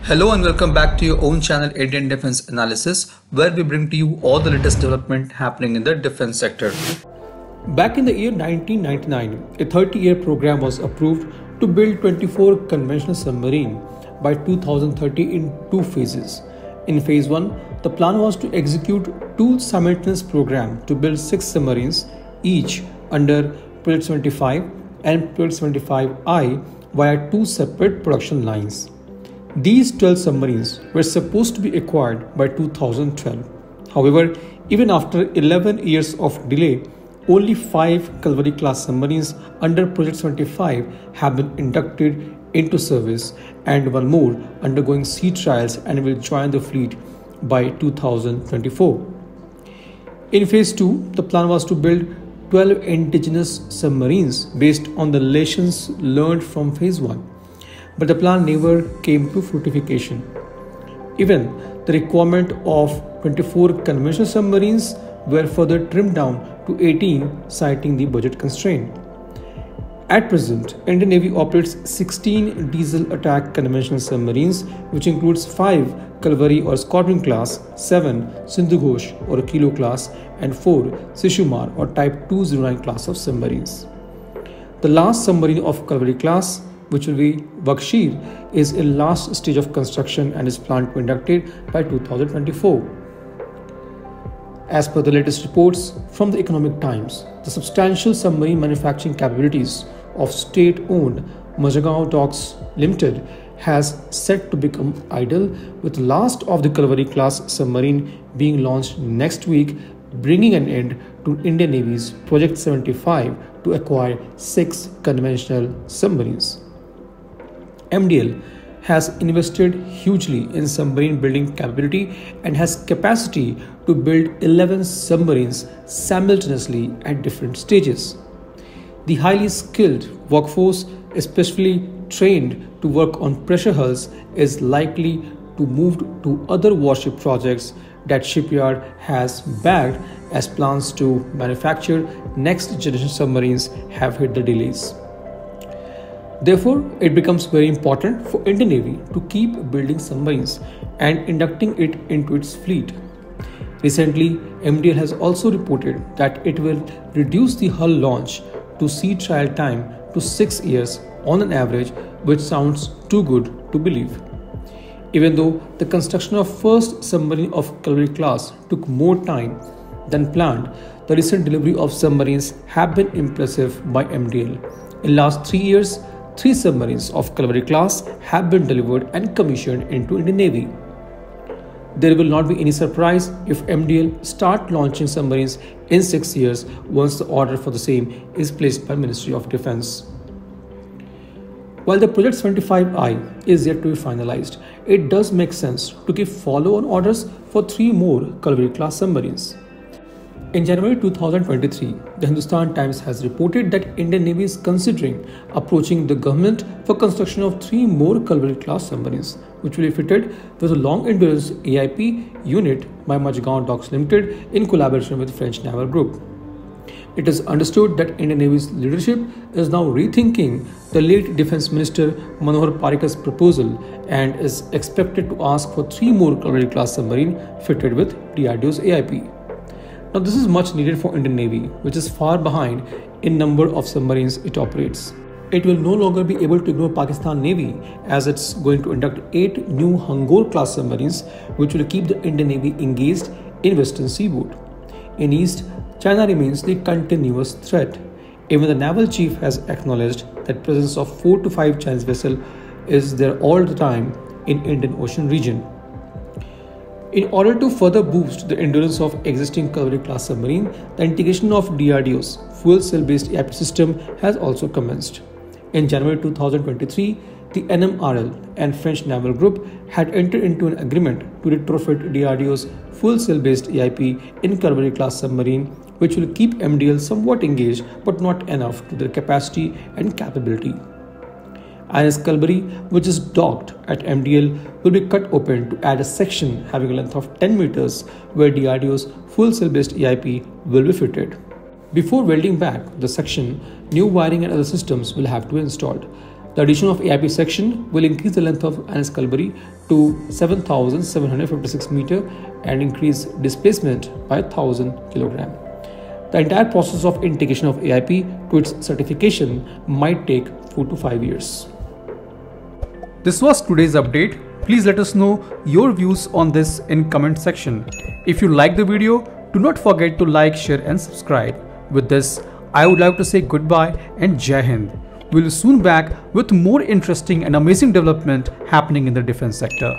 Hello and welcome back to your own channel Indian Defense Analysis, where we bring to you all the latest development happening in the defense sector. Back in the year 1999, a 30-year program was approved to build 24 conventional submarines by 2030 in two phases. In phase 1, the plan was to execute two simultaneous programs to build 6 submarines, each under Project 75 and Project 75I via two separate production lines. These 12 submarines were supposed to be acquired by 2012. However, even after 11 years of delay, only 5 Kalvari class submarines under Project 75 have been inducted into service and one more undergoing sea trials and will join the fleet by 2024. In phase 2, the plan was to build 12 indigenous submarines based on the lessons learned from phase 1. But the plan never came to fruition. Even the requirement of 24 conventional submarines were further trimmed down to 18, citing the budget constraint. At present, Indian Navy operates 16 diesel attack conventional submarines, which includes 5 Kalvari or Scorpene class, 7 Sindhughosh or Kilo class, and 4 Shishumar or Type 209 class of submarines. The last submarine of Kalvari class, which will be Vagsheer, is in last stage of construction and is planned to be inducted by 2024. As per the latest reports from the Economic Times, the substantial submarine manufacturing capabilities of state-owned Mazagon Docks Ltd has set to become idle, with the last of the Kalvari class submarine being launched next week, bringing an end to Indian Navy's Project 75 to acquire 6 conventional submarines. MDL has invested hugely in submarine building capability and has capacity to build 11 submarines simultaneously at different stages. The highly skilled workforce, especially trained to work on pressure hulls, is likely to move to other warship projects that shipyard has bagged, as plans to manufacture next generation submarines have hit the delays. Therefore, it becomes very important for Indian Navy to keep building submarines and inducting it into its fleet. Recently, MDL has also reported that it will reduce the hull launch to sea trial time to 6 years on an average, which sounds too good to believe. Even though the construction of first submarine of Kalvari class took more time than planned, the recent delivery of submarines have been impressive by MDL. In last 3 years, 3 submarines of Kalvari class have been delivered and commissioned into Indian Navy. There will not be any surprise if MDL start launching submarines in 6 years once the order for the same is placed by Ministry of Defence. While the Project 75I is yet to be finalized, it does make sense to give follow-on orders for 3 more Kalvari class submarines. In January 2023, the Hindustan Times has reported that Indian Navy is considering approaching the government for construction of 3 more Kalvari class submarines, which will be fitted with a long endurance AIP unit by Mazagon Dock Ltd in collaboration with French Naval Group. It is understood that Indian Navy's leadership is now rethinking the late Defence Minister Manohar Parrikar's proposal and is expected to ask for 3 more Kalvari class submarines fitted with DRDO's AIP. Now, this is much needed for Indian Navy, which is far behind in number of submarines it operates. It will no longer be able to ignore Pakistan Navy, as it's going to induct 8 new Hangor class submarines, which will keep the Indian Navy engaged in Western seaboard. In East, China remains the continuous threat. Even the naval chief has acknowledged that presence of 4 to 5 Chinese vessels is there all the time in Indian Ocean region. In order to further boost the endurance of existing Kalvari class submarine, the integration of DRDO's fuel cell-based AIP system has also commenced. In January 2023, the NMRL and French Naval Group had entered into an agreement to retrofit DRDO's fuel cell-based AIP in Kalvari class submarine, which will keep MDL somewhat engaged but not enough to their capacity and capability. INS Kalvari, which is docked at MDL, will be cut open to add a section having a length of 10 meters where DRDO's fuel cell-based AIP will be fitted. Before welding back the section, new wiring and other systems will have to be installed. The addition of AIP section will increase the length of NS Kalvari to 7,756 meter and increase displacement by 1,000 kg. The entire process of integration of AIP to its certification might take 4 to 5 years. This was today's update. Please let us know your views on this in comment section. If you like the video, do not forget to like, share and subscribe. With this, I would like to say goodbye and Jai Hind. We'll soon back with more interesting and amazing development happening in the defense sector.